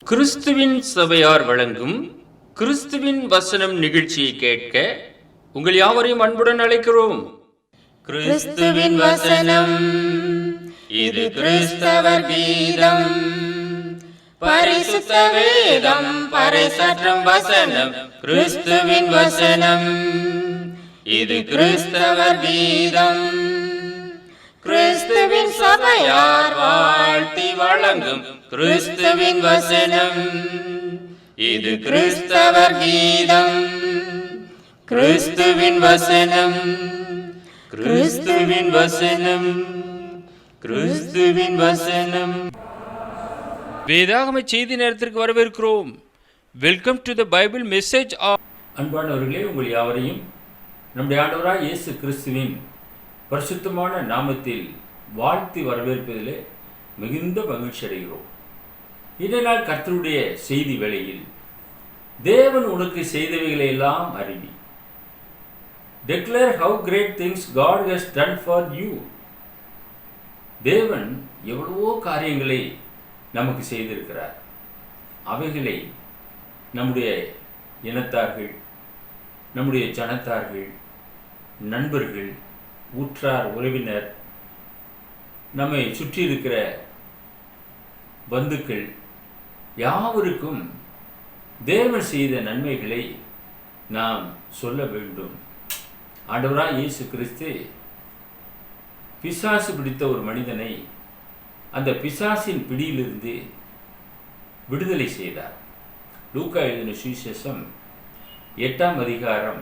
கிறிஸ்துவின் சபையார் வழங்கும் கிறிஸ்துவின் வசனம் நிகழ்ச்சியை கேட்க உங்கள் யாவரையும் அன்புடன் அழைக்கிறோம். கிறிஸ்துவின் வசனம், இது கிறிஸ்தவர் கீதம். பரிசுத்த வேதம் பறைசாற்றும் வசனம், கிறிஸ்துவின் வசனம், இது கிறிஸ்தவர் கீதம். கிறிஸ்துவின் சபையார் வாழ்த்தி வழங்கும் கிறிஸ்துவின் வசனம், இது கிறிஸ்தவர் கீதம். கிறிஸ்துவின் வசனம், கிறிஸ்துவின் வசனம், கிறிஸ்துவின் வசனம். வேதாகம செய்தி நேரத்திற்கு வரவேற்கிறோம். Welcome to the Bible message. அன்பானவர்களே, உங்கள் யாவரையும் நம்முடைய ஆண்டவராய் இயேசு கிறிஸ்துவின் பரிசுத்தமான நாமத்தில் வாழ்த்தி வரவேற்பதிலே மிகுந்த மகிழ்ச்சி அடைகிறோம். இதனால் கர்த்தருடைய செய்தி வேளையில் தேவன் உனக்கு செய்தவைகளை எல்லாம் அறிவி. Declare how great things God has done for you. தேவன் எவ்வளவோ காரியங்களை நமக்கு செய்திருக்கிறார். அவைகளை நம்முடைய இனத்தார்கள், நம்முடைய ஜனத்தார்கள், நண்பர்கள், உற்றார் உறவினர், நம்மை சுற்றி இருக்கிற பந்துக்கள் யாவருக்கும் தேவன் செய்த நன்மைகளை நாம் சொல்ல வேண்டும். ஆண்டவராய் இயேசு கிறிஸ்து பிசாசு பிடித்த ஒரு மனிதனை அந்த பிசாசின் பிடியிலிருந்து விடுதலை செய்தார். லூக்கா எழுதின சுவிசேஷம் 8ஆம் அதிகாரம்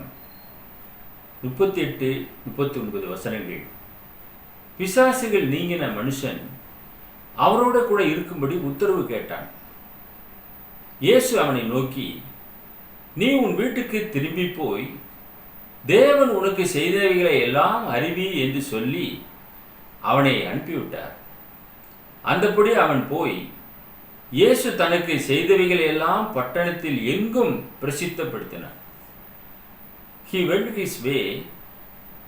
38-39 வசனங்கள். பிசாசுகள் நீங்கின மனுஷன் அவரோட கூட இருக்கும்படி உத்தரவு கேட்டான். இயேசு அவனை நோக்கி, நீ உன் வீட்டுக்கு திரும்பி போய் தேவன் உனக்கு செய்தவைகளை எல்லாம் அறிவி என்று சொல்லி அவனை அனுப்பிவிட்டார். அந்தபடி அவன் போய் இயேசு தனக்கு செய்தவைகளை எல்லாம் பட்டணத்தில் எங்கும் பிரசித்தப்படுத்தினான். He went his way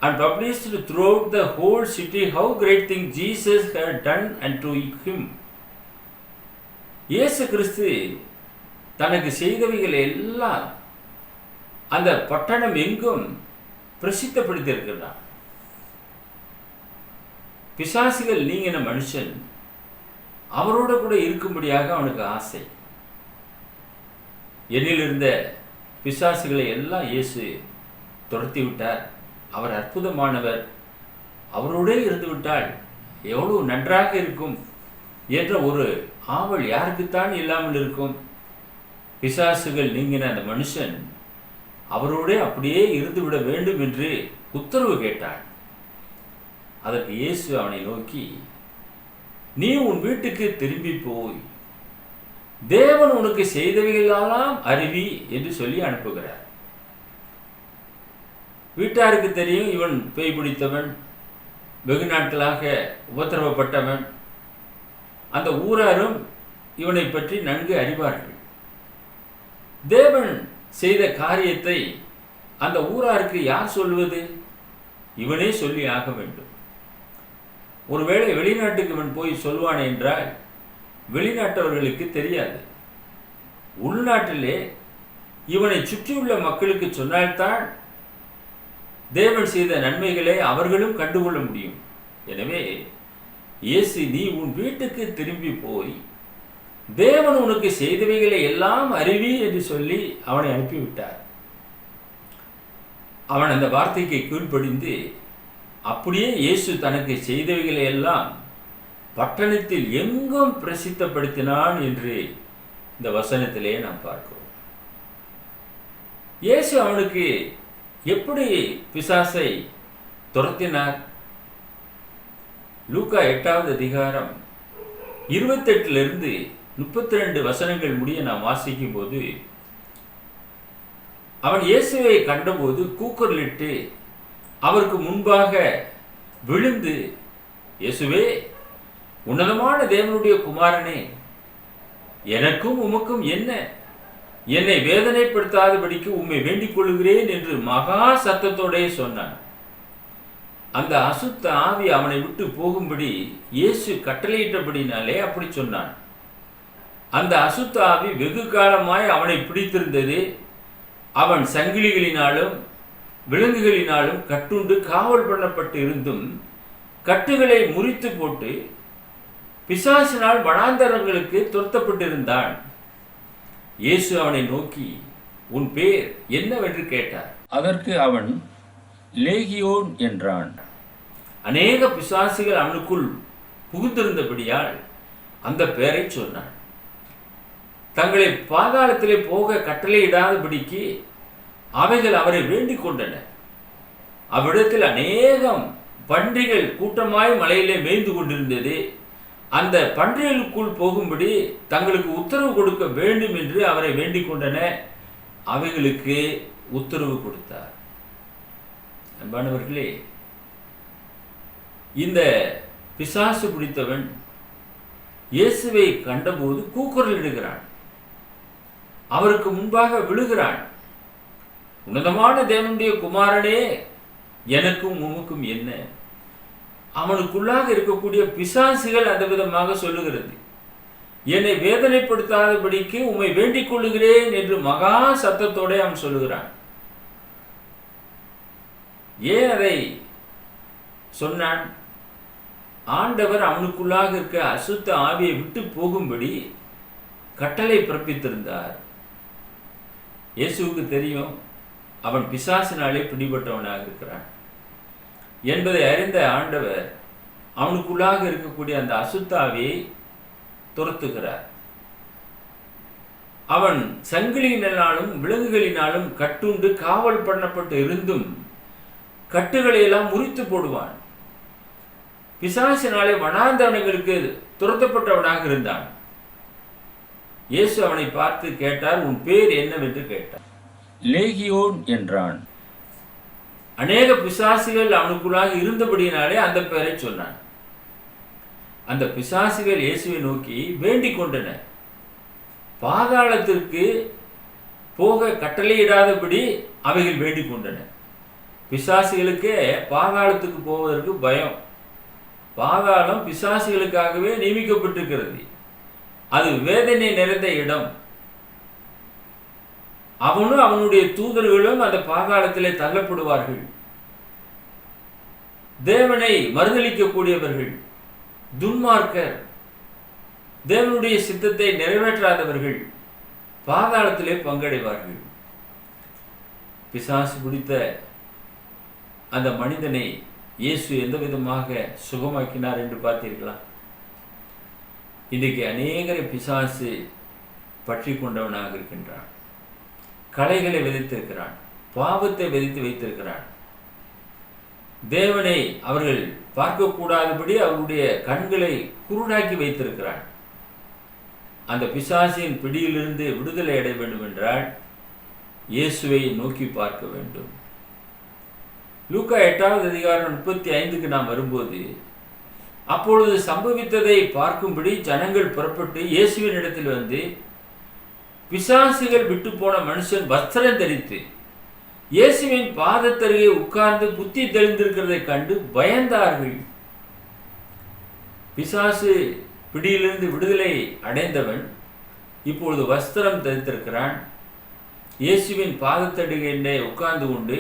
and published throughout the whole city how great things Jesus had done unto him. இயேசு கிறிஸ்து தனக்கு செய்தவைகள் எல்லாம் அந்த பட்டணம் எங்கும் பிரசித்தப்படுத்தியிருக்கிறான். பிசாசுகள் நீங்கின மனுஷன் அவரோட கூட இருக்கும்படியாக அவனுக்கு ஆசை. என்னிலிருந்த பிசாசுகளை எல்லாம் இயேசு துரத்தி விட்டார். அவர் அற்புதமானவர், அவரோடே இருந்து விட்டால் எவ்வளவு நன்றாக இருக்கும் என்ற ஒரு ஆவல் யாருக்குத்தான் இல்லாமல் இருக்கும். பிசாசுகள் நீங்கின அந்த மனுஷன் அவரோடே அப்படியே இருந்துவிட வேண்டும் என்று உத்தரவு கேட்டான். அதற்கு இயேசு அவனை நோக்கி, நீ உன் வீட்டுக்கு திரும்பி போய் தேவன் உனக்கு செய்தவைகளெல்லாம் அறிவி என்று சொல்லி அனுப்புகிறார். வீட்டாருக்கு தெரியும் இவன் பேய் பிடித்தவன், வெகு நாட்களாக உபத்திரவப்பட்டவன். அந்த ஊராரும் இவனை பற்றி நன்கு அறிவார்கள். தேவன் செய்த காரியத்தை அந்த ஊராருக்கு யார் சொல்வது? இவனே சொல்லி ஆக வேண்டும். ஒருவேளை வெளிநாட்டுக்கு இவன் போய் சொல்வான் என்றால் வெளிநாட்டவர்களுக்கு தெரியாது. உள்நாட்டிலே இவனை சுற்றியுள்ள மக்களுக்கு சொன்னால்தான் தேவன் செய்த நன்மைகளை அவர்களும் கண்டுகொள்ள முடியும். எனவே இயேசு, நீ உன் வீட்டுக்கு திரும்பி போய் தேவன் உனக்கு செய்தவைகளை எல்லாம் அறிவி என்று சொல்லி அவனை அனுப்பிவிட்டார். அவன் அந்த வார்த்தைக்கு கீழ்ப்படிந்து அப்படியே இயேசு தனக்கு செய்தவைகளை எல்லாம் பட்டணத்தில் எங்கும் பிரசித்தப்படுத்தினான் என்று இந்த வசனத்திலே நாம் பார்க்கிறோம். இயேசு அவனுக்கு எப்படி பிசாசை துரத்தினார்? லூக்கா 8ஆவது அதிகாரம் 28-32 வசனங்கள் முடிய நாம் வாசிக்கும் போது, அவன் இயேசுவை கண்டபோது கூக்குரலிட்டு அவருக்கு முன்பாக விழுந்து, இயேசுவே, உன்னதமான தேவனுடைய குமாரனே, எனக்கும் உமக்கும் என்ன? என்னை வேதனைப்படுத்தாதபடிக்கு உம்மை வேண்டிக் கொள்கிறேன் என்று மகா சத்தத்தோடே சொன்னான். அந்த அசுத்த ஆவி அவனை விட்டு போகும்படி இயேசு கட்டளையிட்டபடினாலே அப்படி சொன்னான். அந்த அசுத்த ஆவி வெகு காலமாய் அவனை பிடித்திருந்தது. அவன் சங்கிலிகளினாலும் விலங்குகளினாலும் கட்டுண்டு காவல் பண்ணப்பட்டு இருந்தும் கட்டுகளை முறித்து போட்டு பிசாசினால் வனாந்தரங்களுக்கு துரத்தப்பட்டிருந்தான். இயேசு அவனை நோக்கி, உன் பேர் என்னவென்று கேட்டார். அதற்கு அவன் லேகியோன் என்றான். அநேக பிசாசுகள் அவனுக்குள் புகுந்திருந்தபடியால் அந்த பெயரை சொன்னான். தங்களை பாதாளத்திலே போக கட்டளையிடாதபடிக்கு அவைகள் அவரை வேண்டிக் கொண்டன. அவ்விடத்தில் அநேகம் பன்றிகள் கூட்டமாய் மலையிலே மேய்ந்து கொண்டிருந்தது. அந்த பன்றிகளுக்குள் போகும்படி தங்களுக்கு உத்தரவு கொடுக்க வேண்டும் என்று அவரை வேண்டிக் கொண்டன. அவைகளுக்கு உத்தரவு கொடுத்தார். அன்பானவர்களே, இந்த பிசாசு பிடித்தவன் இயேசுவை கண்டபோது கூக்குரலிடுகிறான். அவருக்கு முன்பாக விழுகிறான். உன்னதமான தேவனுடைய குமாரனே, எனக்கும் உமக்கும் என்ன? அவனுக்குள்ளாக இருக்கக்கூடிய பிசாசுகள் அந்த விதமாக சொல்லுகிறது. என்னை வேதனைப்படுத்தாதபடிக்கு உம்மை வேண்டிக் கொள்ளுகிறேன் என்று மகா சத்தத்தோட அவன் சொல்லுகிறான். ஏன் அதை சொன்னான்? ஆண்டவர் அவனுக்குள்ளாக இருக்க அசுத்த ஆவியை விட்டு போகும்படி கட்டளை பிறப்பித்திருந்தார். இயேசுவுக்கு தெரியும் அவன் பிசாசினாலே பிடிபட்டவனாக இருக்கிறான் என்பதை அறிந்த ஆண்டவர் அவனுக்குள்ளாக இருக்கக்கூடிய அந்த அசுத்த ஆவியை துரத்துகிறார். அவன் சங்கிலியினாலும் விலங்குகளினாலும் கட்டுண்டு காவல் பண்ணப்பட்டு இருந்தும் கட்டுகளை எல்லாம் முறித்து போடுவான். பிசாசினாலே வனாந்தரங்களுக்கு துரத்தப்பட்டவனாக இருந்தான். இயேசு அவனை பார்த்து கேட்டார், உன் பேர் என்னவென்று கேட்டார். லேகியோன் என்றான். அநேக பிசாசுகள் அவனுக்குள்ளாக இருந்தபடியினாலே அந்த பெயரை சொன்னான். அந்த பிசாசுகள் இயேசுவை நோக்கி வேண்டிக் கொண்டன. பாதாளத்திற்கு போக கட்டளையிடாதபடி அவைகள் வேண்டிக் கொண்டன. பிசாசுகளுக்கே பாதாளத்துக்கு போவதற்கு பயம். பாதாளம் பிசாசுகளுக்காகவே நியமிக்கப்பட்டிருக்கிறது. அது வேதனை நிறைந்த இடம். அவனும் அவனுடைய தூதர்களும் அந்த பாதாளத்திலே தள்ளப்படுவார்கள். தேவனை மறுதலிக்கக்கூடியவர்கள், துன்மார்க்கர், தேவனுடைய சித்தத்தை நிறைவேற்றாதவர்கள் பாதாளத்திலே பங்கடைவார்கள். பிசாசு பிடித்த அந்த மனிதனை இயேசு எந்த விதமாக சுகமாக்கினார் என்று பார்த்தீர்களா? இன்றைக்கு அநேகரை பிசாசு பற்றி கொண்டவனாக இருக்கின்றான். களைகளை விதைத்திருக்கிறான், பாவத்தை விதைத்து வைத்திருக்கிறான். தேவனை அவர்கள் பார்க்கக்கூடாதபடி அவருடைய கண்களை குருடாக்கி வைத்திருக்கிறான். அந்த பிசாசின் பிடியிலிருந்து விடுதலை அடைய வேண்டும் என்றால் இயேசுவை நோக்கி பார்க்க வேண்டும். லூக்கா 8வது அதிகாரம் 35க்கு நாம் வரும்போது, அப்பொழுது சம்பவித்ததை பார்க்கும்படி ஜனங்கள் புறப்பட்டு இயேசுவின் இடத்தில் வந்து, பிசாசுகள் விட்டு போன மனுஷன் வஸ்திரம் தரித்து இயேசுவின் பாதத்தருகே உட்கார்ந்து புத்தி தெளிந்திருக்கிறதை கண்டு பயந்தார்கள். பிசாசு பிடியிலிருந்து விடுதலை அடைந்தவன் இப்பொழுது வஸ்திரம் தரித்திருக்கிறான். இயேசுவின் பாதத்தருகே உட்கார்ந்து கொண்டு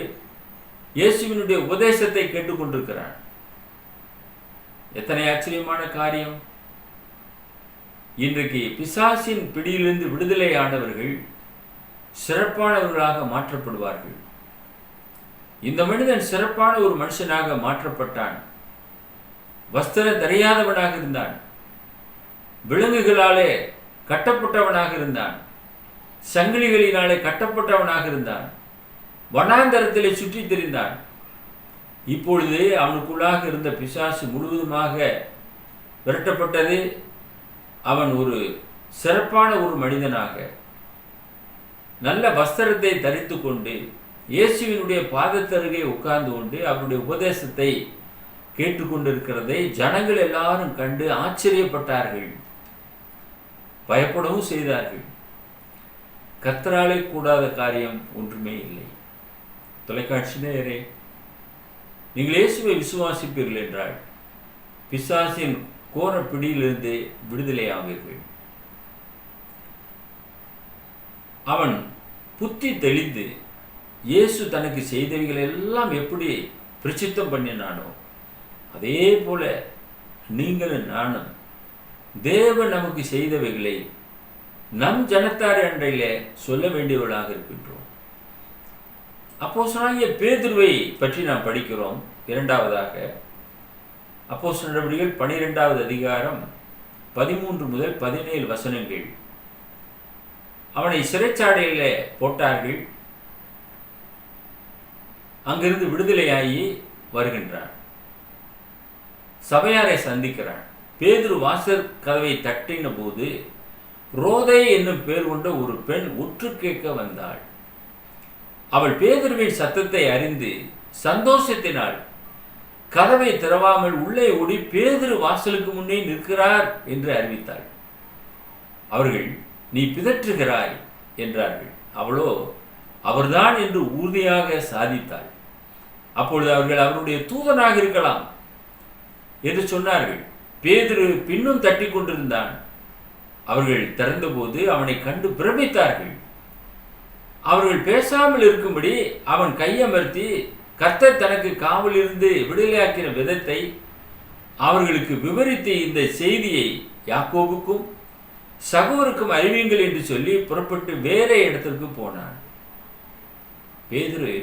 இயேசுவினுடைய உபதேசத்தை கேட்டுக்கொண்டிருக்கிறான். எத்தனை ஆச்சரியமான காரியம்! இன்றைக்கு பிசாசின் பிடியிலிருந்து விடுதலை ஆனவர்கள் சிறப்பானவர்களாக மாற்றப்படுவார்கள். இந்த மனிதன் சிறப்பான ஒரு மனுஷனாக மாற்றப்பட்டான். வஸ்திரம் தெரியாதவனாக இருந்தான், விலங்குகளாலே கட்டப்பட்டவனாக இருந்தான், சங்கிலிகளினாலே கட்டப்பட்டவனாக இருந்தான், வனாந்தரத்திலே சுற்றி திரிந்தான். இப்பொழுது அவனுக்குள்ளாக இருந்த பிசாசு முழுவதுமாக விரட்டப்பட்டது. அவன் ஒரு சிறப்பான ஒரு மனிதனாக நல்ல வஸ்திரத்தை தரித்து கொண்டு இயேசுவினுடைய பாதத்தருகே உட்கார்ந்து கொண்டு அவருடைய உபதேசத்தை கேட்டுக்கொண்டிருக்கிறதை ஜனங்கள் எல்லாரும் கண்டு ஆச்சரியப்பட்டார்கள், பயப்படவும் செய்தார்கள். கர்த்தராலே கூடாத காரியம் ஒன்றுமே இல்லை. தொலைக்காட்சி நேயரே, நீங்கள் இயேசுவை விசுவாசிப்பீர்கள் என்றால் பிசாசின் கோர பிடியிலிருந்து விடுதலை ஆவீர்கள். அவன் புத்தி தெளிந்து இயேசு தனக்கு செய்தவைகள் எல்லாம் எப்படி பிரசித்தம் பண்ணினானோ அதே போல நீங்களும் நானும் தேவன் நமக்கு செய்தவைகளை நம் ஜனத்தார் அன்றையிலே சொல்ல வேண்டியவர்களாக இருக்கின்றோம். அப்போஸ்தலனாகிய பேதுருவை பற்றி நாம் படிக்கிறோம். இரண்டாவதாக அப்போஸ்தலர் நடவடிக்கைகள் 12வது அதிகாரம் 13 முதல் 17 வசனங்கள். அவனை சிறைச்சாலையிலே போட்டார்கள். அங்கிருந்து விடுதலையாகி வருகின்றான். சபையாரை சந்திக்கிறான். பேதுரு வாசல் கதவை தட்டின போது ரோதை என்னும் பேர் கொண்ட ஒரு பெண் உற்று கேட்க வந்தாள். அவள் பேதுருவின் சத்தத்தை அறிந்து சந்தோஷத்தினால் கதவை திறவாமல் உள்ளே ஓடி பேதுரு வாசலுக்கு முன்னே நிற்கிறார் என்று அறிவித்தாள். அவர்கள், நீ பிதற்றுகிறாய் என்றார்கள். அவளோ அவர்தான் என்று உறுதியாக சாதித்தாள். அப்பொழுது அவர்கள் அவருடைய தூதனாக இருக்கலாம் என்று சொன்னார்கள். பேதுரு பின்னும் தட்டி கொண்டிருந்தான். அவர்கள் திறந்தபோது அவனை கண்டு பிரமித்தார்கள். அவர்கள் பேசாமல் இருக்கும்படி அவன் கையமர்த்தி கர்த்தர் தனக்கு காவலிருந்து விடுதலையாக்கின விதத்தை அவர்களுக்கு விவரித்து இந்த செய்தியை யாக்கோபுக்கும் சகோருக்கும் அறிவியுங்கள் என்று சொல்லி புறப்பட்டு வேற இடத்திற்கு போனான். பேதுரு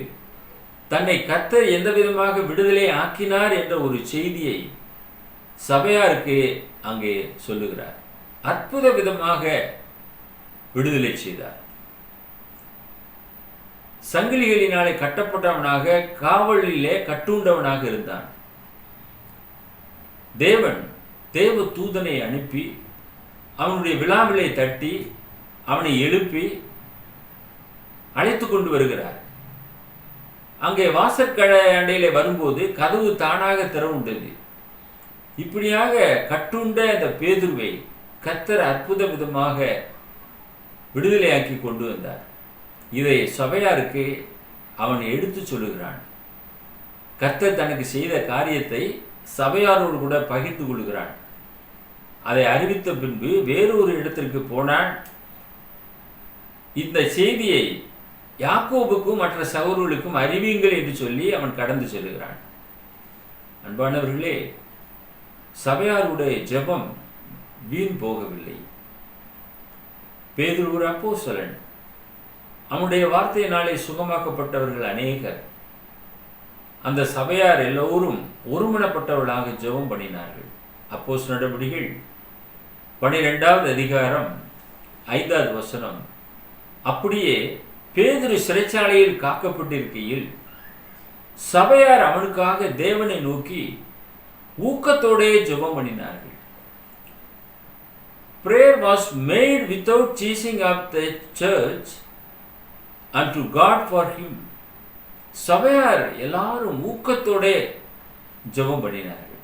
தன்னை கர்த்தர் எந்த விதமாக விடுதலை ஆக்கினார் என்ற ஒரு செய்தியை சபையாருக்கு அங்கே சொல்லுகிறார். அற்புத விதமாக விடுதலை செய்தார். சங்கிலிகளினாலே கட்டப்பட்டவனாக காவலிலே கட்டுண்டவனாக இருந்தான். தேவன் தேவ தூதனை அனுப்பி அவனுடைய விழாவிலை தட்டி அவனை எழுப்பி அழைத்து கொண்டு வருகிறார். அங்கே வாசற்கடை அண்டையிலே வரும்போது கதவு தானாக திறவுண்டது. இப்படியாக கட்டுண்ட அந்த பேதுருவை கர்த்தர் அற்புத விதமாக விடுதலையாக்கி கொண்டு வந்தார். இதை சபையாருக்கு அவன் எடுத்து சொல்லுகிறான். கர்த்தர் தனக்கு செய்த காரியத்தை சபையாரோடு கூட பகிர்ந்து கொள்கிறான். அதை அறிவித்த பின்பு வேறொரு இடத்திற்கு போனான். இந்த செய்தியை யாக்கோபுக்கும் மற்ற சகோதரர்களுக்கும் அறிவியுங்கள் என்று சொல்லி அவன் கடந்து செல்கிறான். அன்பானவர்களே, சபையாருடைய ஜெபம் வீண் போகவில்லை. பேதுரு ஒரு அப்போஸ்தலன். அவனுடைய வார்த்தையினாலே சுகமாக்கப்பட்டவர்கள் அநேகர். அந்த சபையார் எல்லோரும் ஒருமனப்பட்டவர்களாக ஜெபம் பண்ணினார்கள். அப்போஸ்தலர் நடவடிக்கைகள் 12வது அதிகாரம் 5வது வசனம். அப்படியே பேதுரு சிறைச்சாலையில் காக்கப்பட்டிருக்கையில் சபையார் அவனுக்காக தேவனை நோக்கி ஊக்கத்தோடே ஜெபம் பண்ணினார்கள். Prayer was made without ceasing up the church unto God for him. சபையார் எல்லாரும் ஊக்கத்தோடே ஜெபம் பண்ணினார்கள்.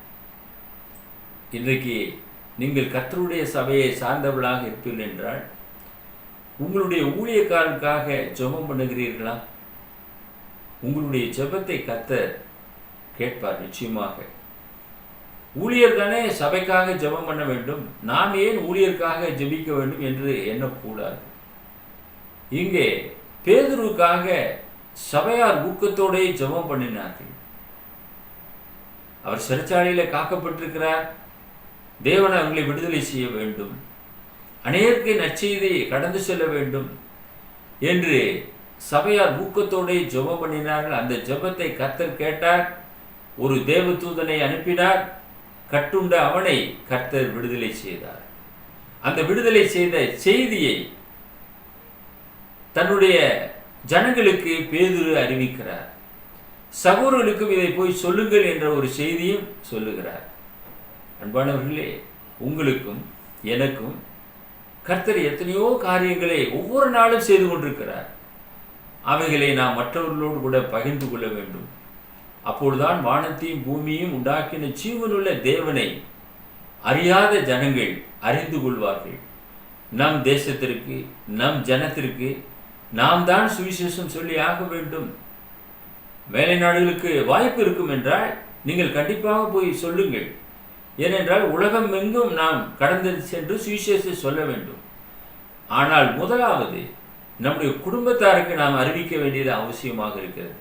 இன்றைக்கு நீங்கள் கர்த்தருடைய சபையை சார்ந்தவர்களாக இருப்பீர்கள் என்றால் உங்களுடைய ஊழியக்காரருக்காக ஜெபம் பண்ணுகிறீர்களா? உங்களுடைய ஜெபத்தை கர்த்தர் கேட்பார் நிச்சயமாக. ஊழியர் தானே சபைக்காக ஜெபம் பண்ண வேண்டும், நாம் ஏன் ஊழியருக்காக ஜெபிக்க வேண்டும் என்று எண்ணக்கூடாது. இங்கே பேதுருவுக்காக சபையார் ஊக்கத்தோடே ஜெபம் பண்ணினார்கள். அவர் சிறைச்சாலையில காக்கப்பட்டிருக்கிறார். தேவன் அவர்களை விடுதலை செய்ய வேண்டும், அநேகருக்கு நற்செய்தியை கடந்து செல்ல வேண்டும் என்று சபையார் ஊக்கத்தோடே ஜெபம் பண்ணினார்கள். அந்த ஜெபத்தை கர்த்தர் கேட்டார். ஒரு தேவதூதனை அனுப்பினார். கட்டுண்ட அவனை கர்த்தர் விடுதலை செய்தார். அந்த விடுதலை செய்த செய்தியை தன்னுடைய ஜனங்களுக்கு பேதுரு அறிவிக்கிறார். சகோதரர்களுக்கும் இதை போய் சொல்லுங்கள் என்ற ஒரு செய்தியும் சொல்லுகிறார். அன்பானவர்களே, உங்களுக்கும் எனக்கும் கர்த்தர் எத்தனையோ காரியங்களை ஒவ்வொரு நாளும் செய்து கொண்டிருக்கிறார். அவைகளை நாம் மற்றவர்களோடு கூட பகிர்ந்து கொள்ள வேண்டும். அப்பொழுதுதான் வானத்தையும் பூமியையும் உண்டாக்கின ஜீவனுள்ள தேவனை அறியாத ஜனங்கள் அறிந்து கொள்வார்கள். நம் தேசத்திற்கு, நம் ஜனத்திற்கு நாம் தான் சுவிசேஷம் சொல்லி ஆக வேண்டும். மேலை நாடுகளுக்கு வாய்ப்பு இருக்கும் என்றால் நீங்கள் கண்டிப்பாக போய் சொல்லுங்கள். ஏனென்றால் உலகம் எங்கும் நாம் கடந்து சென்று சுவிசேஷத்தை சொல்ல வேண்டும். ஆனால் முதலாவது நம்முடைய குடும்பத்தாருக்கு நாம் அறிவிக்க வேண்டியது அவசியமாக இருக்கிறது.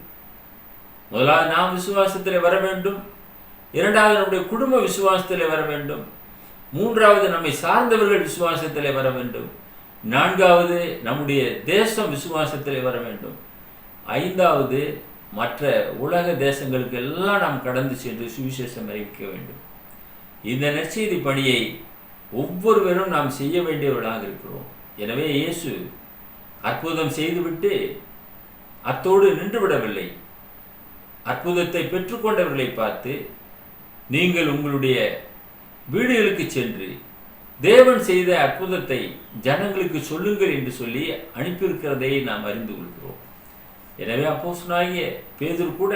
முதலாவது நாம் விசுவாசத்தில் வர வேண்டும், இரண்டாவது நம்முடைய குடும்ப விசுவாசத்தில் வர வேண்டும், மூன்றாவது நம்மை சார்ந்தவர்கள் விசுவாசத்தில் வர வேண்டும், நான்காவது நம்முடைய தேசம் விசுவாசத்தில் வர வேண்டும், ஐந்தாவது மற்ற உலக தேசங்களுக்கு எல்லாம் நாம் கடந்து சென்று சுவிசேஷம் அறிவிக்க வேண்டும். இந்த நற்செய்தி பணியை ஒவ்வொருவரும் நாம் செய்ய வேண்டியவர்களாக இருக்கிறோம். எனவே இயேசு அற்புதம் செய்துவிட்டு அத்தோடு நின்றுவிடவில்லை. அற்புதத்தை பெற்றுக்கொண்டவர்களை பார்த்து, நீங்கள் உங்களுடைய வீடுகளுக்கு சென்று தேவன் செய்த அற்புதத்தை ஜனங்களுக்கு சொல்லுங்கள் என்று சொல்லி அனுப்பியிருக்கிறதை நாம் அறிந்து கொள்கிறோம். எனவே அப்போஸ்தலனாகிய பேதுரு கூட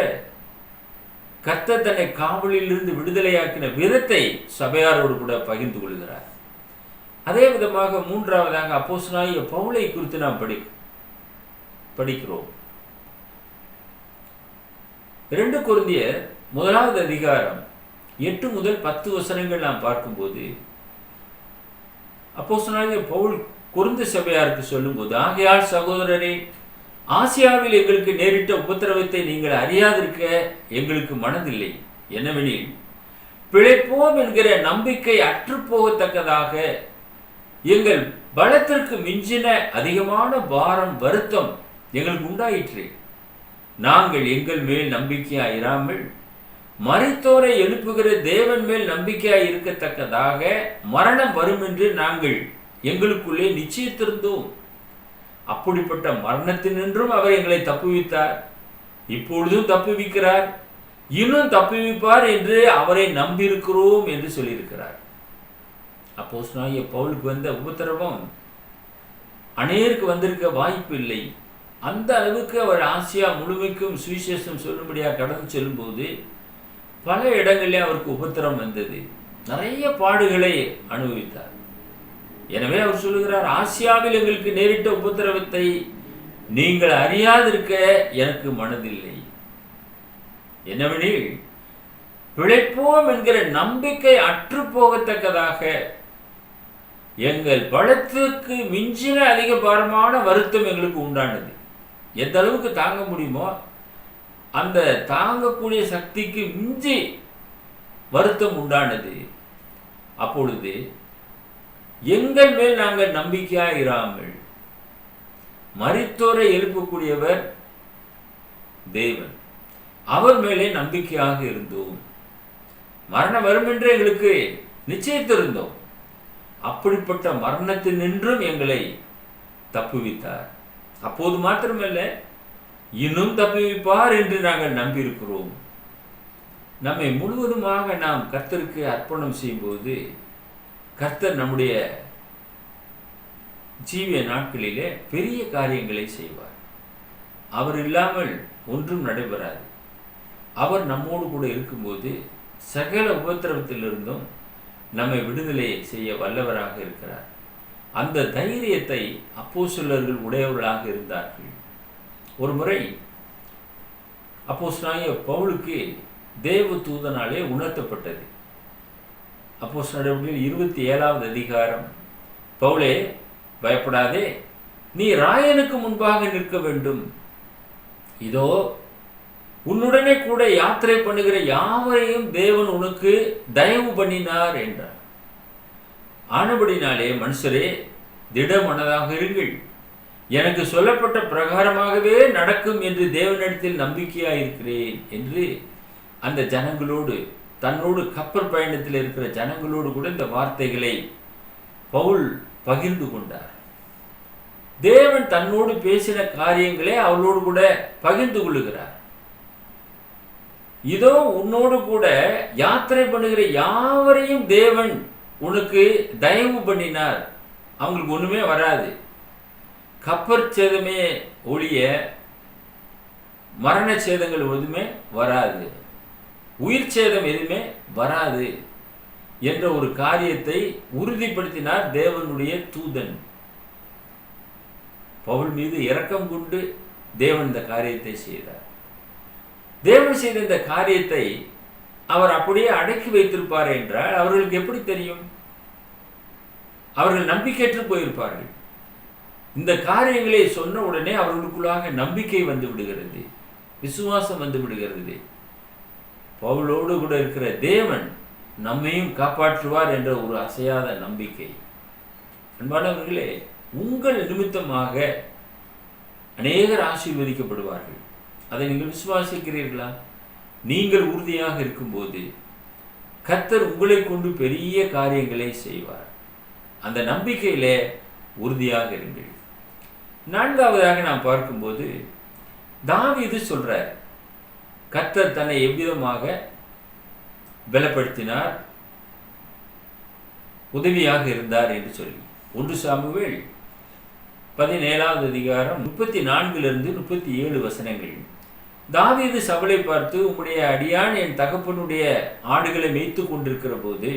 கர்த்தர் தன்னை காவலிலிருந்து விடுதலையாக்கின விதத்தை சபையாரோடு கூட பகிர்ந்து கொள்கிறார். அதே விதமாக மூன்றாவதாக அப்போஸ்தலனாகிய பவுலை குறித்து நாம் படிக்கிறோம். 2 கொரிந்தியர் 1வது அதிகாரம் 8 முதல் 10 வசனங்கள் நாம் பார்க்கும்போது, அப்போஸ்தலனாகிய பவுல் கொரிந்து சபையாருக்கு சொல்லும்போது, ஆகையால் சகோதரரே, ஆசியாவில் எங்களுக்கு நேரிட்ட உபத்திரவத்தை நீங்கள் அறியாதிருக்க எங்களுக்கு மனதில்லை. என்னவெனில், பிழைப்போம் என்கிற நம்பிக்கை அற்றுப்போகத்தக்கதாக எங்கள் பலத்திற்கு மிஞ்சின அதிகமான பாரம் வருத்தம் எங்களுக்கு உண்டாயிற்று. நாங்கள் எங்கள் மேல் நம்பிக்கையாய் இராமல் மரித்தோரை எழுப்புகிற தேவன் மேல் நம்பிக்கையாய் இருக்கத்தக்கதாக மரணம் வரும் என்று நாங்கள் எங்களுக்குள்ளே நிச்சயித்திருந்தோம். அப்படிப்பட்ட மரணத்தினின்றும் அவர் எங்களை தப்புவித்தார், இப்பொழுதும் தப்புவிக்கிறார், இன்னும் தப்புவிப்பார் என்று அவரை நம்பியிருக்கிறோம் என்று சொல்லியிருக்கிறார். அப்போஸ்தலனாகிய பவுலுக்கு வந்த உபத்திரவம் அநேருக்கு வந்திருக்க வாய்ப்பு இல்லை. அந்த அளவுக்கு அவர் ஆசியா முழுமைக்கும் சுவிசேஷம் சொல்லும்படியாக கடந்து செல்லும்போது பல இடங்களிலே அவருக்கு உபத்திரம் வந்தது, நிறைய பாடுகளை அனுபவித்தார். எனவே அவர் சொல்லுகிறார், ஆசியாவில் எங்களுக்கு நேரிட்ட உபத்திரவத்தை நீங்கள் அறியாதிருக்க எனக்கு மனதில்லை. என்னவெனில், பிழைப்போம் என்கிற நம்பிக்கை அற்று போகத்தக்கதாக எங்கள் பலத்துக்கு மிஞ்சின அதிக பாரமான வருத்தம் எங்களுக்கு உண்டானது. எந்த அளவுக்கு தாங்க முடியுமோ அந்த தாங்கக்கூடிய சக்திக்கு மிஞ்சி வருத்தம் உண்டானது. அப்பொழுது எங்கள் மேல் நாங்கள் நம்பிக்கையாக இராமல் மரித்தோரை எழுப்பக்கூடியவர் தேவன், அவர் மேலே நம்பிக்கையாக இருந்தோம். மரணம் வரும் என்று எங்களுக்கு நிச்சயித்திருந்தோம். அப்படிப்பட்ட மரணத்தினின்றும் எங்களை தப்புவித்தார். அப்போது மாத்திரமல்ல, இன்னும் தப்புவிப்பார் என்று நாங்கள் நம்பியிருக்கிறோம். நம்மை முழுவதுமாக நாம் கர்த்தருக்கு அர்ப்பணம் செய்யும்போது கர்த்தர் நம்முடைய ஜீவிய நாட்களிலே பெரிய காரியங்களை செய்வார். அவர் இல்லாமல் ஒன்றும் நடைபெறாது. அவர் நம்மோடு கூட இருக்கும்போது சகல உபத்திரவத்திலிருந்தும் நம்மை விடுதலை செய்ய வல்லவராக இருக்கிறார். அந்த தைரியத்தை அப்போஸ்தலர்கள் உடையவர்களாக இருந்தார்கள். ஒரு முறை அப்போஸ்தலனாகிய பவுலுக்கு தேவ தூதனாலே உணர்த்தப்பட்டது. அப்போஸ்தலர் நடவடிக்கைகள் 27வது அதிகாரம், பவுலே பயப்படாதே, நீ ராயனுக்கு முன்பாக நிற்க வேண்டும். இதோ உன்னுடனே கூட யாத்திரை பண்ணுகிற யாவரையும் தேவன் உனக்கு தயவு பண்ணினார் என்றார். ஆனபடினாலே மனுஷரே, திடமனதாக இருங்கள், எனக்கு சொல்லப்பட்ட பிரகாரமாகவே நடக்கும் என்று தேவனிடத்தில் நம்பிக்கையாயிருக்கிறேன் என்று அந்த ஜனங்களோடு, தன்னோடு கப்பல் பயணத்தில் இருக்கிற ஜனங்களோடு கூட இந்த வார்த்தைகளை பவுல் பகிர்ந்து கொண்டார். தேவன் தன்னோடு பேசின காரியங்களை அவளோடு கூட பகிர்ந்து கொள்ளுகிறார். இதோ உன்னோடு கூட யாத்திரை பண்ணுகிற யாவரையும் தேவன் உனக்கு தயவு பண்ணினார். அவங்களுக்கு ஒண்ணுமே வராது, கப்பற் சேதமே ஒழிய மரண சேதங்கள் எதுவுமே வராது, உயிர் சேதம் எதுவுமே வராது என்ற ஒரு காரியத்தை உறுதிப்படுத்தினார் தேவனுடைய தூதன். பவுல் மீது இரக்கம் கொண்டு தேவன் இந்த காரியத்தை செய்தார். தேவன் செய்த இந்த காரியத்தை அவர் அப்படியே அடக்கி வைத்திருப்பார் என்றால் அவர்களுக்கு எப்படி தெரியும்? அவர்கள் நம்பிக்கையற்று போயிருப்பார்கள். இந்த காரியங்களை சொன்ன உடனே அவர்களுக்குள்ளாக நம்பிக்கை வந்து விடுகிறது, விசுவாசம் வந்து விடுகிறது. பவுலோடு கூட இருக்கிற தேவன் நம்மையும் காப்பாற்றுவார் என்ற ஒரு அசையாத நம்பிக்கை. அன்பானவர்களே, உங்கள் நிமித்தமாக அநேகர் ஆசீர்வதிக்கப்படுவார்கள். அதை நீங்கள் விசுவாசிக்கிறீர்களா? நீங்கள் உறுதியாக இருக்கும்போது கர்த்தர் உங்களை கொண்டு பெரிய காரியங்களை செய்வார். அந்த நம்பிக்கையிலே உறுதியாக இருங்கள். நான்காவதாக நாம் பார்க்கும்போது தாவீது சொல்றார், கர்த்தர் தன்னை எவ்விதமாக பலப்படுத்தினார், உதவியாக இருந்தார் என்று சொல்லி. 1 சாமுவேல் 17வது அதிகாரம் 34 37 வசனங்கள். தாவீது சவுலை பார்த்து, உம்முடைய அடியான் என் தகப்பனுடைய ஆடுகளை மேய்த்து கொண்டிருக்கிற போது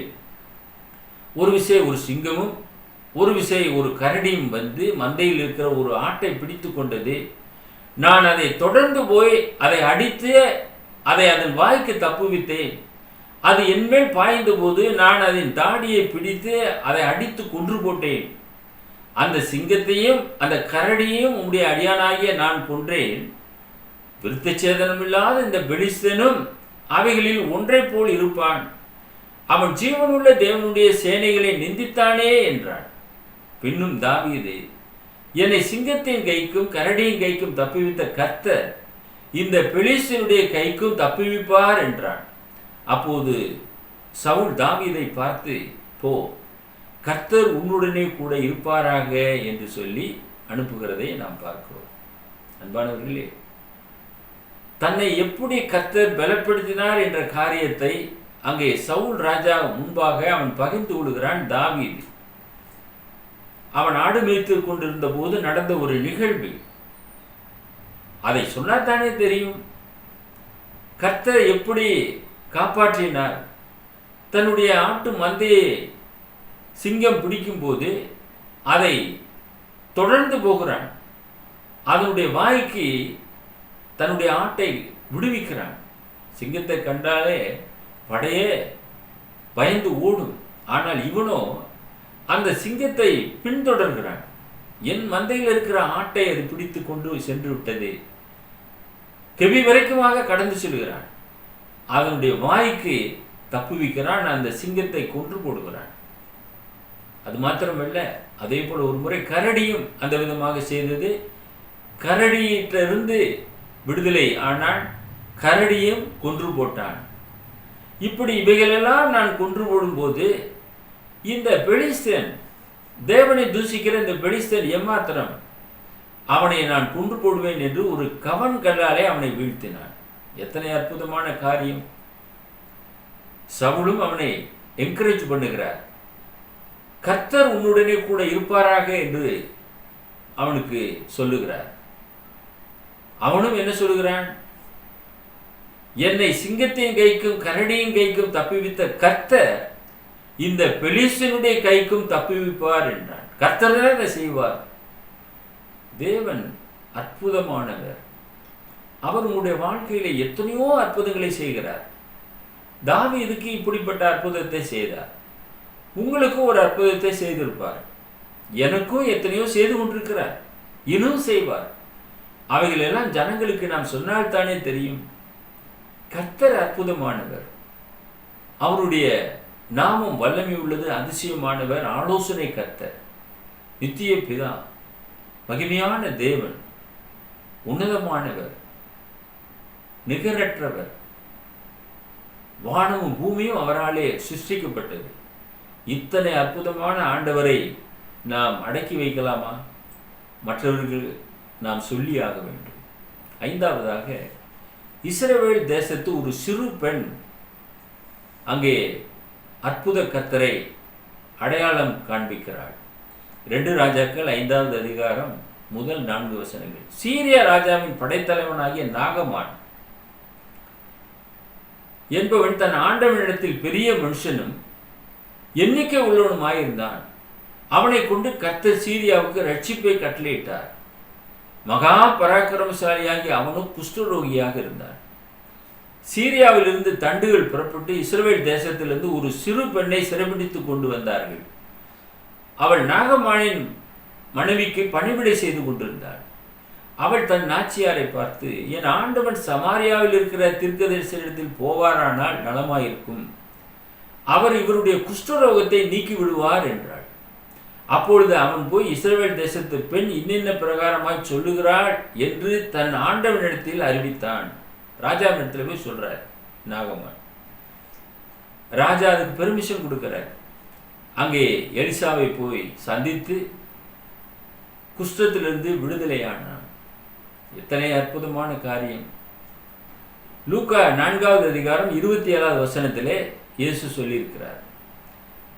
ஒரு விசை ஒரு சிங்கமும் ஒரு விசை ஒரு கரடியும் வந்து மந்தையில் இருக்கிற ஒரு ஆட்டை பிடித்து கொண்டது. நான் அதை தொடர்ந்து போய் அதை அடித்து அதை அதன் வாய்க்கு தப்புவித்தேன். அது என்மேல் பாய்ந்த போது நான் அதன் தாடியை பிடித்து அதை அடித்து கொன்று போட்டேன். அந்த சிங்கத்தையும் அந்த கரடியையும் உம்முடைய அடியானாகிய நான் கொன்றேன். விருத்தச்சேதனமில்லாத இந்த பெலிஸ்தனும் அவைகளில் ஒன்றை போல் இருப்பான். அவன் ஜீவனுள்ள தேவனுடைய சேனைகளை நிந்தித்தானே என்றான். பின்னும் தாவீது, என்னை சிங்கத்தின் கைக்கும் கரடியின் கைக்கும் தப்புவித்த கர்த்தர் இந்த பெலிஸ்தனுடைய கைக்கும் தப்புவிப்பார் என்றான். அப்போது சவுல் தாவீதை பார்த்து, போ, கர்த்தர் உன்னுடனே கூட இருப்பாராக என்று சொல்லி அனுப்புகிறதை நாம் பார்க்கிறோம். அன்பானவர்களே, தன்னை எப்படி கர்த்தர் பலப்படுத்தினார் என்ற காரியத்தை அங்கே சவுல் ராஜா முன்பாக அவன் பகிர்ந்து கொள்கிறான். தாவீது அவன் ஆடு மேய்த்து கொண்டிருந்த போது நடந்த ஒரு நிகழ்வு. அதை சொன்னாத்தானே தெரியும். கர்த்தர் எப்படி காப்பாற்றினார். தன்னுடைய ஆட்டு மந்தையை சிங்கம் பிடிக்கும் போது அதை தொடர்ந்து போகிறான். அதனுடைய வாய்க்கு தன்னுடைய ஆட்டை விடுவிக்கிறான். சிங்கத்தை கண்டாலே படையே பயந்து ஓடும். ஆனால் இவனோ அந்த சிங்கத்தை பின்தொடர்கிறான். என் மந்தையில் இருக்கிற ஆட்டை அது பிடித்து கொண்டு சென்று விட்டது. கெவி வரைக்குமாக கடந்து செல்கிறான். அதனுடைய வாய்க்கு தப்புவிக்கிறான். அந்த சிங்கத்தை கொன்று போடுகிறான். அது மாத்திரமல்ல, அதே போல ஒரு முறை கரடியும் அந்த விதமாக செய்தது. கரடியிலிருந்து விடுதலை ஆனால் கரடியும் கொன்று போட்டான். இப்படி இவைகளெல்லாம் நான் கொன்று போடும்போது இந்த பெலிஸ்தன், தேவனை தூசிக்கிற இந்த பெலிஸ்தன் ஏமாத்திரம், அவனை நான் கொன்று போடுவேன் என்று ஒரு கவன் கல்லாலே அவனை வீழ்த்தினான். எத்தனை அற்புதமான காரியம்! சவுலும் அவனை என்கரேஜ் பண்ணுகிறார். கர்த்தர் உன்னுடனே கூட இருப்பாராக என்று அவனுக்கு சொல்லுகிறார். அவனும் என்ன சொல்லுகிறான்? என்னை சிங்கத்தின் கைக்கும் கரடியின் கைக்கும் தப்புவித்த கர்த்தர் இந்த பெலிஸ்தனுடைய கைக்கும் தப்புவிப்பார் என்றான். கர்த்தர் தான் அதை செய்வார். தேவன் அற்புதமானவர். அவர் உங்களுடைய வாழ்க்கையில எத்தனையோ அற்புதங்களை செய்கிறார். தாவீதுக்கு இப்படிப்பட்ட அற்புதத்தை செய்தார். உங்களுக்கும் ஒரு அற்புதத்தை செய்திருப்பார். எனக்கும் எத்தனையோ செய்து கொண்டிருக்கிறார். இன்னும் செய்வார். அவைகள் எல்லாம் ஜனங்களுக்கு நாம் சொன்னால்தானே தெரியும். கர்த்தர் அற்புதமானவர். அவருடைய நாமம் வல்லமை உள்ளது, அதிசயமானவர், ஆலோசனை கர்த்தர், நித்திய பிதா, மகிமையான தேவன், உன்னதமானவர், நிகரற்றவர். வானமும் பூமியும் அவராலே சிருஷ்டிக்கப்பட்டது. இத்தனை அற்புதமான ஆண்டவரை நாம் அடக்கி வைக்கலாமா? மற்றவர்கள் நாம் சொல்லியாக வேண்டும். ஐந்தாவதாக, இஸ்ரவேல் தேசத்து ஒரு சிறு பெண் அங்கே அற்புத கர்த்தரை அடையாளம் காண்பிக்கிறாள். 2 ராஜாக்கள் 5வது அதிகாரம் முதல் 4 வசனங்கள். சீரியா ராஜாவின் படைத்தலைவனாகிய நாகமான் என்பவன் தன் ஆண்டவனிடத்தில் பெரிய மனுஷனும் எண்ணிக்கை உள்ளவனுமாயிருந்தான். அவனை கொண்டு கர்த்தர் சீரியாவுக்கு ரட்சிப்பை கட்டளையிட்டார். மகா பராக்கிரமசாலியாகி அவனும் குஷ்டரோகியாக இருந்தான். சீரியாவிலிருந்து தண்டுகள் புறப்பட்டு இஸ்ரவேல் தேசத்திலிருந்து ஒரு சிறு பெண்ணை சிறைபிடித்து கொண்டு வந்தார்கள். அவள் நாகமானின் மனைவிக்கு பணிவிடை செய்து கொண்டிருந்தாள். அவள் தன் நாச்சியாரை பார்த்து, என் ஆண்டவன் சமாரியாவில் இருக்கிற தீர்க்கதரிசனிடத்தில் போவாரானால் நலமாயிருக்கும், அவர் இவருடைய குஷ்டரோகத்தை நீக்கி விடுவார் என்றாள். அப்பொழுது அவன் போய், இஸ்ரவேல் தேசத்து பெண் இன்னின்ன பிரகாரமாய் சொல்லுகிறாள் என்று தன் ஆண்டவனிடத்தில் அறிவித்தான். ராஜாவினிடத்தில் போய் சொல்றார் நாகமான். ராஜா அதுக்கு பெர்மிஷன் கொடுக்கிறார். அங்கே எலிசாவை போய் சந்தித்து குஷ்டத்திலிருந்து விடுதலையானான். எத்தனை அற்புதமான காரியம்! லூக்கா 4வது அதிகாரம் 27வது வசனத்திலே இயேசு சொல்லியிருக்கிறார்,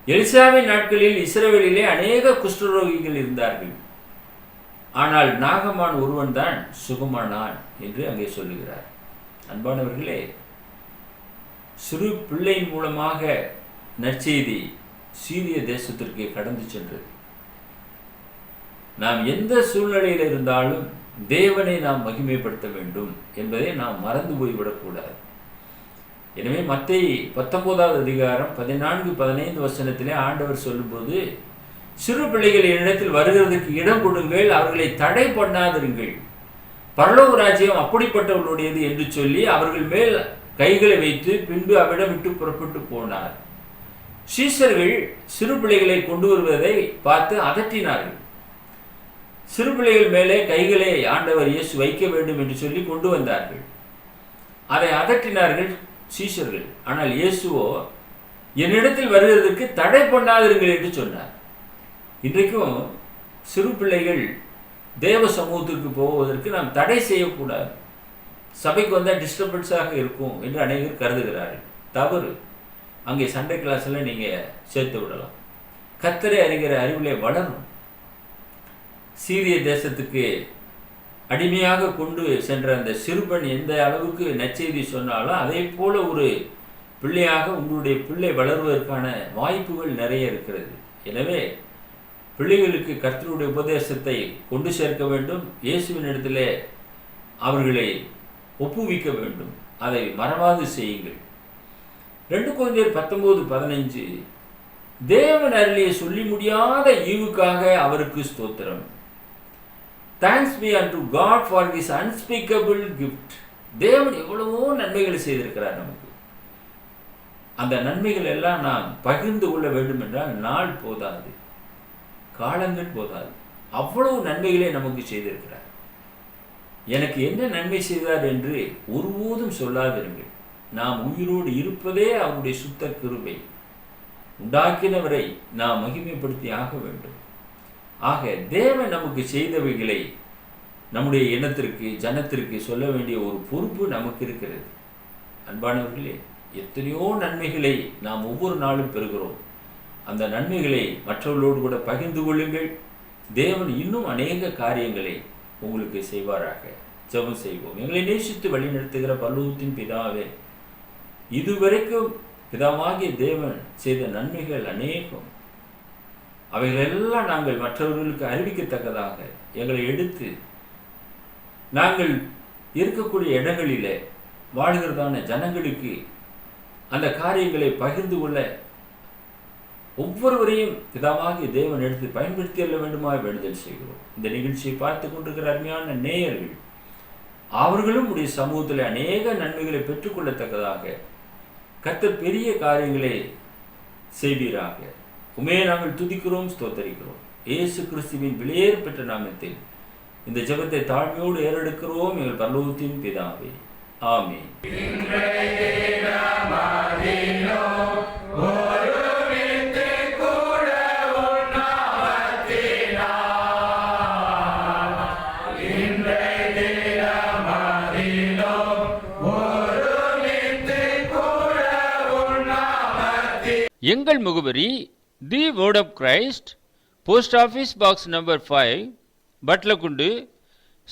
எலிசாவின் நாட்களில் இஸ்ரவேலிலே அநேக குஷ்டரோகிகள் இருந்தார்கள், ஆனால் நாகமான் ஒருவன் தான் சுகமானான் என்று அங்கே சொல்லுகிறார். அன்பானவர்களே, சிறு பிள்ளையின் மூலமாக நற்செய்தி சீரிய தேசத்திற்கு கடந்து சென்றது. நாம் எந்த சூழ்நிலையில் இருந்தாலும் தேவனை நாம் மகிமைப்படுத்த வேண்டும் என்பதை நாம் மறந்து போய்விடக்கூடாது. எனவே மத்தேயு 19வது அதிகாரம் 14-15 வசனத்திலே ஆண்டவர் சொல்லும்போது, சிறு பிள்ளைகள் என்னிடத்தில் வருகிறதுக்கு இடம் கொடுங்கள், அவர்களை தடை பண்ணாதிருங்கள், பரலோக ராஜ்யம் அப்படிப்பட்டவர்களுடையது என்று சொல்லி அவர்கள் மேல் கைகளை வைத்து பின்பு அவிடம் விட்டு புறப்பட்டு போனார். சீஷர்கள் சிறு பிள்ளைகளை கொண்டு வருவதை பார்த்து அதட்டினார்கள். சிறு பிள்ளைகள் மேலே கைகளை ஆண்டவர் இயேசு வைக்க வேண்டும் என்று சொல்லி கொண்டு வந்தார்கள். அதை அதட்டினார்கள் சீஷர்கள். ஆனால் இயேசுவோ, என்னிடத்தில் வருவதற்கு தடை பண்ணாதிருங்கள் என்று சொன்னார். இன்றைக்கும் சிறு பிள்ளைகள் தேவ சமூகத்திற்கு போவதற்கு நாம் தடை செய்யக்கூடாது. சபைக்கு வந்தால் டிஸ்டர்பன்ஸாக இருக்கும் என்று அநேகர் கருதுகிறார்கள். தவறு. அங்கே சண்டே கிளாஸில் நீங்கள் சேர்த்து விடலாம். கர்த்தரை அறிகிற அறிவிலே வளரும். சீரிய தேசத்துக்கு அடிமையாக கொண்டு சென்ற அந்த சிறுபெண் எந்த அளவுக்கு நற்செய்தி சொன்னாலும் அதே போல ஒரு பிள்ளையாக உங்களுடைய பிள்ளை வளர்வதற்கான வாய்ப்புகள் நிறைய இருக்கிறது. எனவே பிள்ளைகளுக்கு கர்த்தருடைய உபதேசத்தை கொண்டு சேர்க்க வேண்டும். இயேசுவின் இடத்திலே அவர்களை ஒப்புவிக்க வேண்டும். அதை மறவாது செய்யுங்கள். 2 கொரிந்தியர் 19:15, தேவன் அருளிய சொல்லி முடியாத ஈவுக்காக அவருக்கு ஸ்தோத்திரம். Thanks be unto God for this unspeakable gift. தேவன் எவ்வளவோ நன்மைகள் செய்திருக்கிறார் நமக்கு. அந்த நன்மைகள் எல்லாம் நாம் பகிர்ந்து கொள்ள வேண்டும் என்றால் நாள் போதாது, காலங்கள் போதாது. அவ்வளவு நன்மைகளை நமக்கு செய்திருக்கிறார். எனக்கு என்ன நன்மை செய்தார் என்று ஒருபோதும் சொல்லாதிருங்கள். நாம் உயிரோடு இருப்பதே அவருடைய சுத்த கிருபை. உண்டாக்கினவரை நாம் மகிமைப்படுத்தி ஆக வேண்டும். ஆக தேவன் நமக்கு செய்தவைகளை நம்முடைய இனத்திற்கு, ஜனத்திற்கு சொல்ல வேண்டிய ஒரு பொறுப்பு நமக்கு இருக்கிறது. அன்பானவர்களே, எத்தனையோ நன்மைகளை நாம் ஒவ்வொரு நாளும் பெறுகிறோம். அந்த நன்மைகளை மற்றவர்களோடு கூட பகிர்ந்து கொள்ளுங்கள். தேவன் இன்னும் அநேக காரியங்களை உங்களுக்கு செய்வாராக. ஜெபம் செய்வோம். எங்களை நேசித்து வழிநடத்துகிற பரலோகத்தின் பிதாவே, இதுவரைக்கும் பிதாவாகிய தேவன் செய்த நன்மைகள் அநேகம். அவைகளெல்லாம் நாங்கள் மற்றவர்களுக்கு அறிவிக்கத்தக்கதாக எங்களை எடுத்து நாங்கள் இருக்கக்கூடிய இடங்களிலே வாழ்கிறதான ஜனங்களுக்கு அந்த காரியங்களை பகிர்ந்து கொள்ள ஒவ்வொருவரையும் பிதாவாகிய தேவன் எடுத்து பயன்படுத்தி கொள்ள வேண்டுமா வேண்டுதல் செய்கிறோம். இந்த நிகழ்ச்சியை பார்த்து கொண்டிருக்கிற அருமையான நேயர்கள் அவர்களும் உடைய சமூகத்தில் அநேக நன்மைகளை பெற்றுக்கொள்ளத்தக்கதாக கர்த்தர் பெரிய காரியங்களை செய்வீராக. உமையை நாங்கள் துதிக்கிறோம், ஸ்தோத்தரிக்கிறோம். இயேசு கிறிஸ்துவின் விலையேற பெற்ற நாமத்தில் இந்த ஜெபத்தை தாழ்மையோடு ஏறெடுக்கிறோம் எங்கள் பரலோகத்தின் பிதாவே. ஆமென். எங்கள் முகவரி the word of Christ, post office box number 5, Batlagundu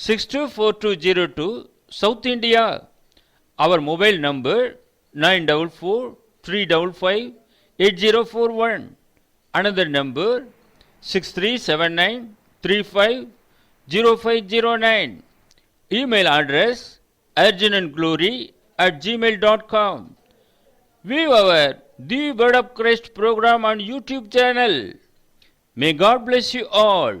624202, south India. அவர் mobile number 9443558041. Another number 6379350509. Email address urgentandglory@gmail.com. View our The Word of Christ program on YouTube channel. May God bless you all.